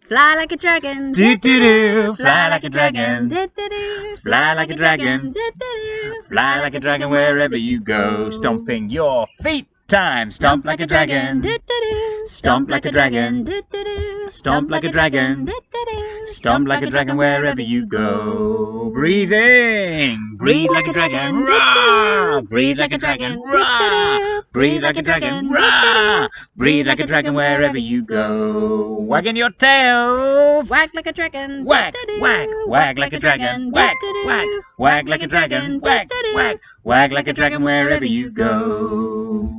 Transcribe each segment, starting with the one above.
Fly like a dragon. Do-do-do. Fly like a dragon. Fly like a dragon. Fly like a dragon wherever you go. Stomping your feet. Time. Stomp like a dragon. Stomp like a dragon. Stomp like a dragon. Stomp like a dragon wherever you go. Breathing. Breathe like a dragon. Rah! Breathe like a dragon. Rah! Breathe like a dragon. Rah! Breathe like a dragon wherever you go. Wagging your tails. Wag like a dragon. Wag, wag, wag like a dragon. Wag, wag, wag like a dragon. Wag, wag, wag like a dragon wherever you go.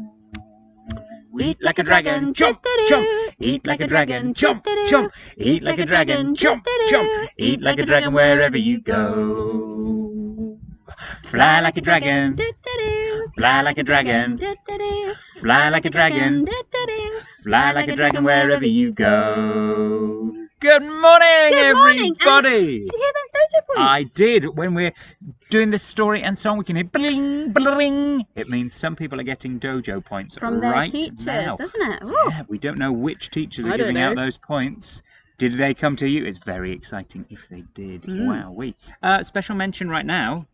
Eat like a dragon, chomp, chomp. Eat like a dragon, chomp, chomp. Eat like a dragon, chomp, chomp. Eat like a dragon wherever you go. Fly like a dragon. Fly like a dragon. Fly like a dragon. Fly like a dragon wherever you go. Good morning, everybody! Did you hear those dojo points? I did. When we're doing this story and song, we can hear bling, bling. It means some people are getting dojo points From their right teachers, now. doesn't it? Ooh. Yeah, we don't know which teachers are I don't giving out know. those points. Did they come to you? It's very exciting if they did. Wowee. Special mention right now.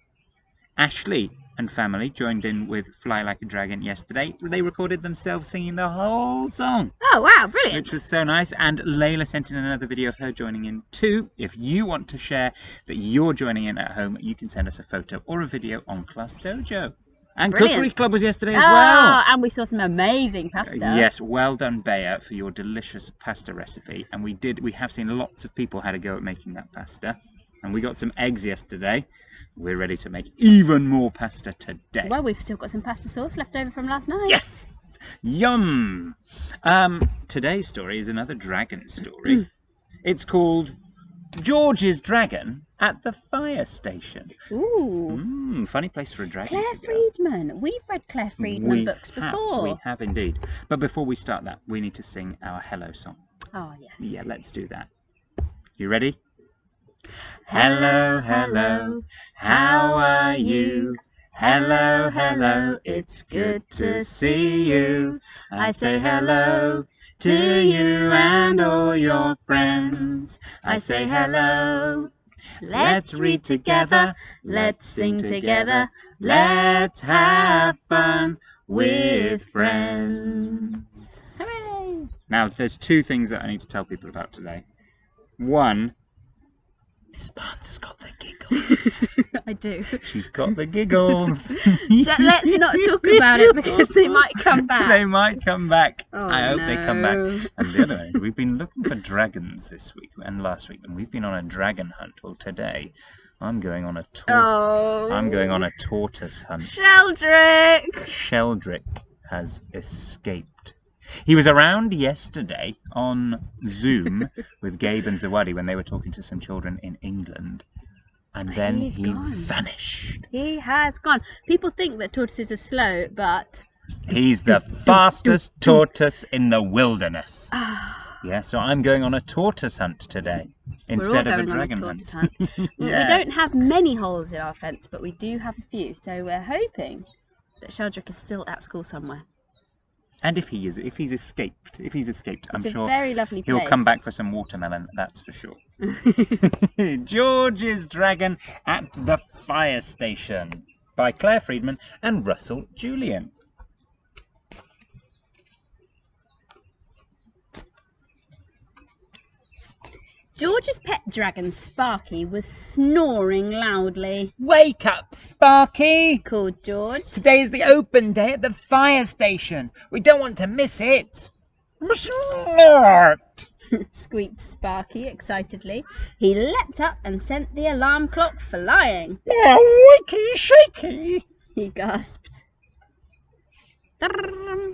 Ashley and family joined in with Fly Like a Dragon yesterday. They recorded themselves singing the whole song, Oh, wow, brilliant. which was so nice. And Layla sent in another video of her joining in too. If you want to share that you're joining in at home, you can send us a photo or a video on Class Dojo. And Brilliant. Cookery Club was yesterday as well. And we saw some amazing pasta. Yes, well done, Bea, for your delicious pasta recipe. And we have seen lots of people had a go at making that pasta. And we got some eggs yesterday. We're ready to make even more pasta today. Well, we've still got some pasta sauce left over from last night. Yes! Yum! Today's story is another dragon story. It's called George's Dragon at the Fire Station. Ooh. Funny place for a dragon Claire to go. Freedman. We've read Claire Freedman books before. We have indeed. But before we start that, we need to sing our hello song. Oh, yes. Yeah, let's do that. You ready? Hello, hello, how are you? Hello, hello, it's good to see you. I say hello to you and all your friends. I say hello. Let's read together, let's sing together, let's have fun with friends. Hooray! Now, there's two things that I need to tell people about today. One, Miss Barnes has got the giggles. I do. She's got the giggles. Let's not talk about it because they might come back. They might come back. Oh, I hope they come back. no. And the other is, we've been looking for dragons this week and last week, and we've been on a dragon hunt. Well, today I'm going on a I'm going on a tortoise hunt. Sheldrick! Sheldrick has escaped. He was around yesterday on Zoom with Gabe and Zawadi when they were talking to some children in England. And then He's he gone. vanished. He has gone. People think that tortoises are slow, but... He's the fastest tortoise in the wilderness. Yeah, so I'm going on a tortoise hunt today instead of a dragon hunt. We Yeah. don't have many holes in our fence, but we do have a few. So we're hoping that Sheldrick is still at school somewhere. And if he's escaped, I'm It's a sure very lovely place. he'll come back for some watermelon, that's for sure. George's Dragon at the Fire Station by Claire Freedman and Russell Julian. George's pet dragon, Sparky, was snoring loudly. Wake up, Sparky! Called George. Today's the open day at the fire station. We don't want to miss it. Snort! Squeaked Sparky excitedly. He leapt up and sent the alarm clock flying. Oh, wakey shaky! He gasped. Drrrm.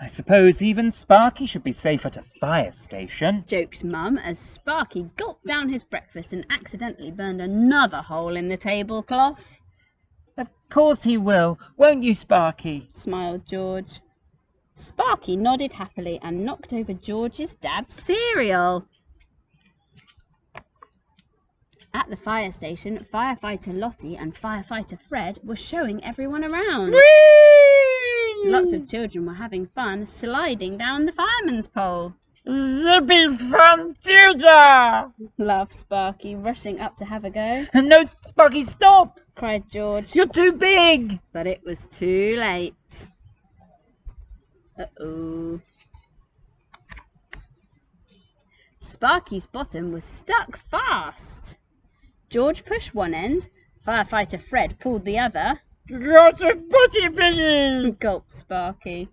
I suppose even Sparky should be safe at a fire station. Joked Mum as Sparky gulped down his breakfast and accidentally burned another hole in the tablecloth. Of course he will, won't you, Sparky? Smiled George. Sparky nodded happily and knocked over George's dad's cereal. At the fire station, firefighter Lottie and firefighter Fred were showing everyone around. Whee! Lots of children were having fun sliding down the fireman's pole. Zippy Fantuda! laughed Sparky, rushing up to have a go. No, Sparky, stop! Cried George. You're too big! But it was too late. Uh-oh. Sparky's bottom was stuck fast. George pushed one end. Firefighter Fred pulled the other. Got a butty piggy! Gulped Sparky.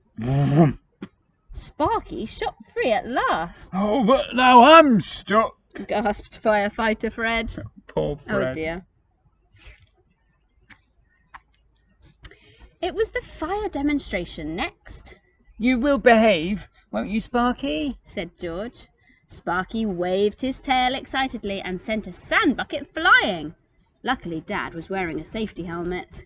Sparky shot free at last. Oh, but now I'm stuck. Gasped Firefighter Fred. Poor Fred. Oh dear. It was the fire demonstration next, You will behave, won't you, Sparky? said George. Sparky waved his tail excitedly and sent a sand bucket flying. Luckily, Dad was wearing a safety helmet,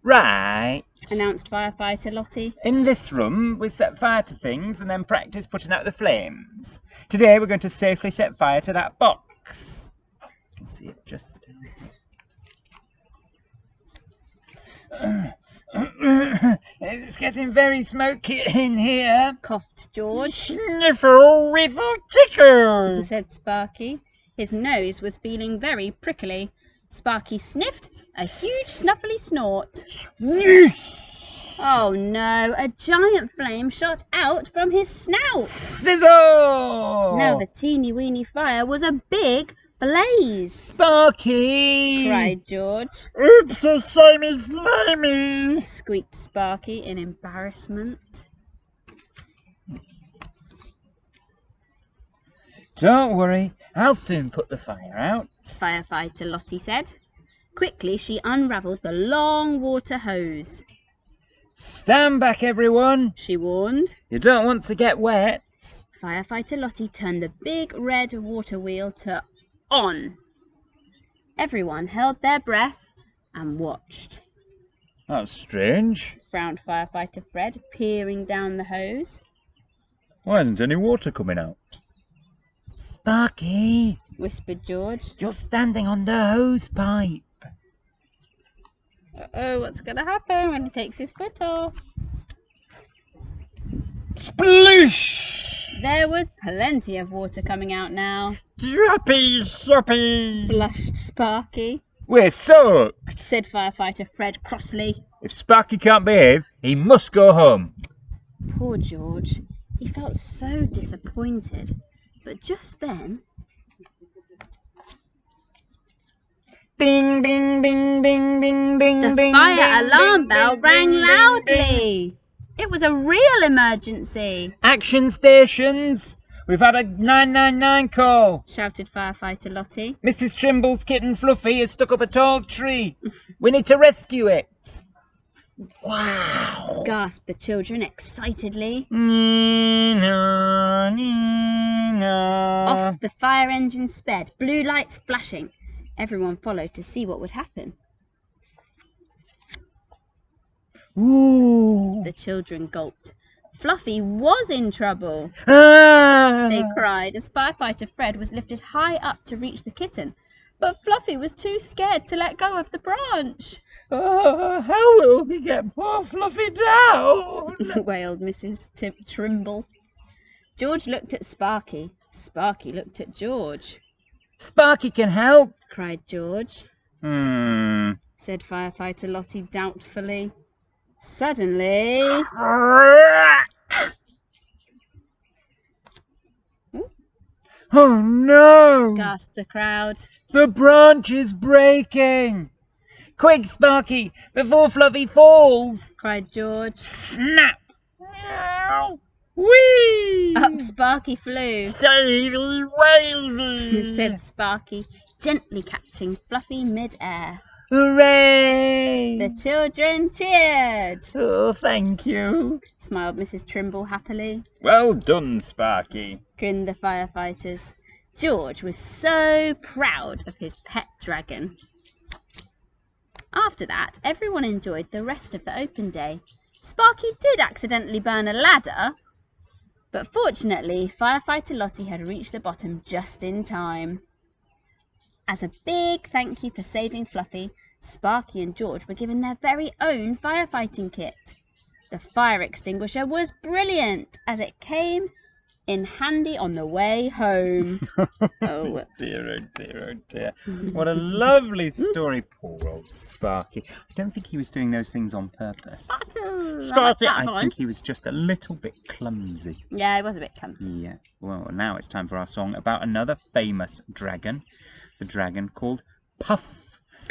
Right. announced Firefighter Lottie. In this room, we set fire to things and then practice putting out the flames. Today, we're going to safely set fire to that box. You can see it just It's getting very smoky in here. Coughed George, Sniffle with a tickle. said Sparky. His nose was feeling very prickly. Sparky sniffed a huge snuffly snort. Oh no, a giant flame shot out from his snout. Sizzle! Now the teeny weeny fire was a big blaze, Sparky! cried George. Oops, so slimy! Squeaked Sparky in embarrassment. Don't worry, I'll soon put the fire out. Firefighter Lottie said. Quickly she unravelled the long water hose. Stand back, everyone. She warned. You don't want to get wet. Firefighter Lottie turned the big red water wheel to on. Everyone held their breath and watched. That's strange. Frowned Firefighter Fred, peering down the hose. Why isn't any water coming out? Sparky, Whispered George. you're standing on the hose pipe. Uh-oh, what's going to happen when he takes his foot off? Sploosh! There was plenty of water coming out now. Droppy, soppy. Blushed Sparky, We're soaked. said Firefighter Fred crossly. If Sparky can't behave, he must go home. Poor George. He felt so disappointed. But just then, Ding, ding, ding, ding, ding, ding, the ding, fire ding, alarm ding, bell ding, rang ding, ding, loudly. It was a real emergency, Action stations. We've had a 999 call. shouted Firefighter Lottie. Mrs. Trimble's kitten Fluffy is stuck up a tall tree. We need to rescue it. Wow. Gasped the children excitedly. Nina, Nina. Off the fire engine sped, blue lights flashing. Everyone followed to see what would happen. Ooh. The children gulped. Fluffy was in trouble, Ah. they cried as Firefighter Fred was lifted high up to reach the kitten. But Fluffy was too scared to let go of the branch, Oh, how will we get poor Fluffy down? wailed Mrs. Trimble. George looked at Sparky. Sparky looked at George. Sparky can help. Cried George, Said said Firefighter Lottie doubtfully. Suddenly, Oh no! gasped the crowd. The branch is breaking! Quick, Sparky, before Fluffy falls! Cried George. Snap! Meow! Whee! Up Sparky flew, Savey wavy! said Sparky, gently catching Fluffy mid-air. Hooray! The children cheered, Oh, thank you. smiled Mrs. Trimble happily. Well done, Sparky. Grinned the firefighters. George was so proud of his pet dragon. After that, everyone enjoyed the rest of the open day. Sparky did accidentally burn a ladder, but fortunately, Firefighter Lottie had reached the bottom just in time. As a big thank you for saving Fluffy, Sparky and George were given their very own firefighting kit. The fire extinguisher was brilliant as it came in handy on the way home. Oh, dear, oh dear, oh dear. What a lovely story, poor old Sparky. I don't think he was doing those things on purpose. Sparky, I think he was just a little bit clumsy. Yeah, it was a bit clumsy. Yeah. Well, now it's time for our song about another famous dragon. The dragon called Puff,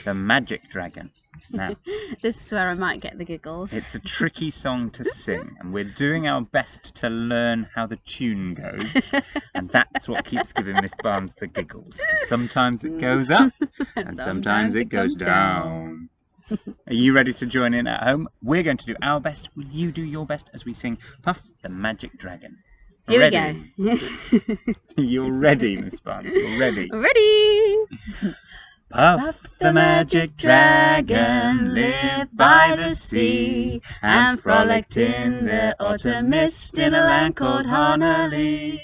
the magic dragon. Now, this is where I might get the giggles. it's a tricky song to sing, and we're doing our best to learn how the tune goes, and that's what keeps giving Miss Barnes the giggles. Sometimes it goes up, and sometimes it goes down. Are you ready to join in at home? We're going to do our best. Will you do your best as we sing Puff the Magic Dragon? Here Ready? we go. You're ready, Miss Barnes. You're ready. Ready? Puff the magic dragon lived by the sea and frolicked in the autumn mist in a land called Honolulu.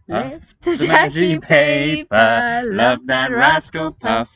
Lift the magic paper, loved that rascal Puff,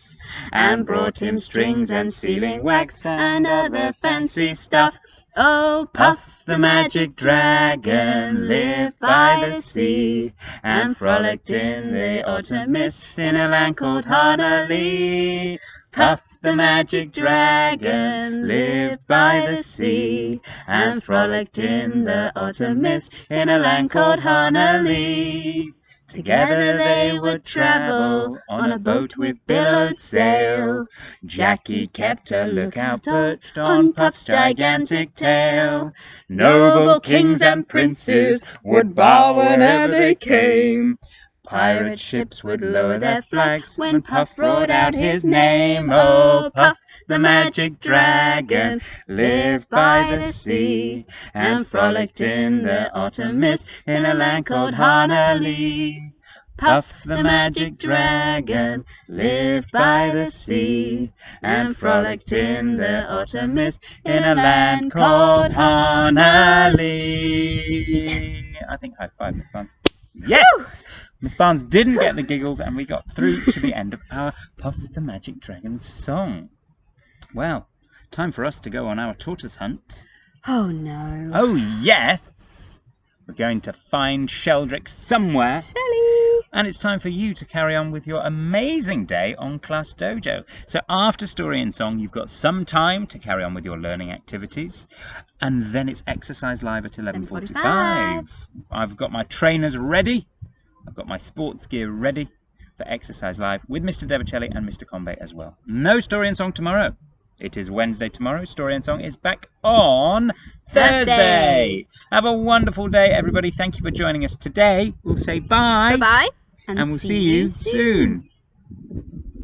and brought him strings and sealing wax and other fancy stuff. Oh, Puff the magic dragon lived by the sea and frolicked in the autumn mist in a land called Honolulu. Puff the magic dragon lived by the sea and frolicked in the autumn mist in a land called Honolulu. Together they would travel on a boat with billowed sail. Jackie kept a lookout perched on Puff's gigantic tail. Noble kings and princes would bow whenever they came. Pirate ships would lower their flags when Puff roared out his name. Oh, Puff the magic dragon lived by the sea and frolicked in the autumn mist in a land called Honolulu. Puff the magic dragon lived by the sea and frolicked in the autumn mist in a land called Honolulu. Yes. I think high five, Miss Barnes. Yes! Miss Barnes didn't get the giggles, and we got through to the end of our Puff the Magic Dragon song. Well, time for us to go on our tortoise hunt. Oh no. Oh yes! We're going to find Sheldrick somewhere. Shelley. And it's time for you to carry on with your amazing day on Class Dojo. So after story and song, you've got some time to carry on with your learning activities. And then it's exercise live at 11:45. I've got my trainers ready. I've got my sports gear ready for exercise live with Mr. Devicelli and Mr. Combe as well. No story and song tomorrow. It is Wednesday tomorrow. Story and song is back on Thursday. Have a wonderful day, everybody. Thank you for joining us today. We'll say bye. Bye-bye. And we'll see you soon.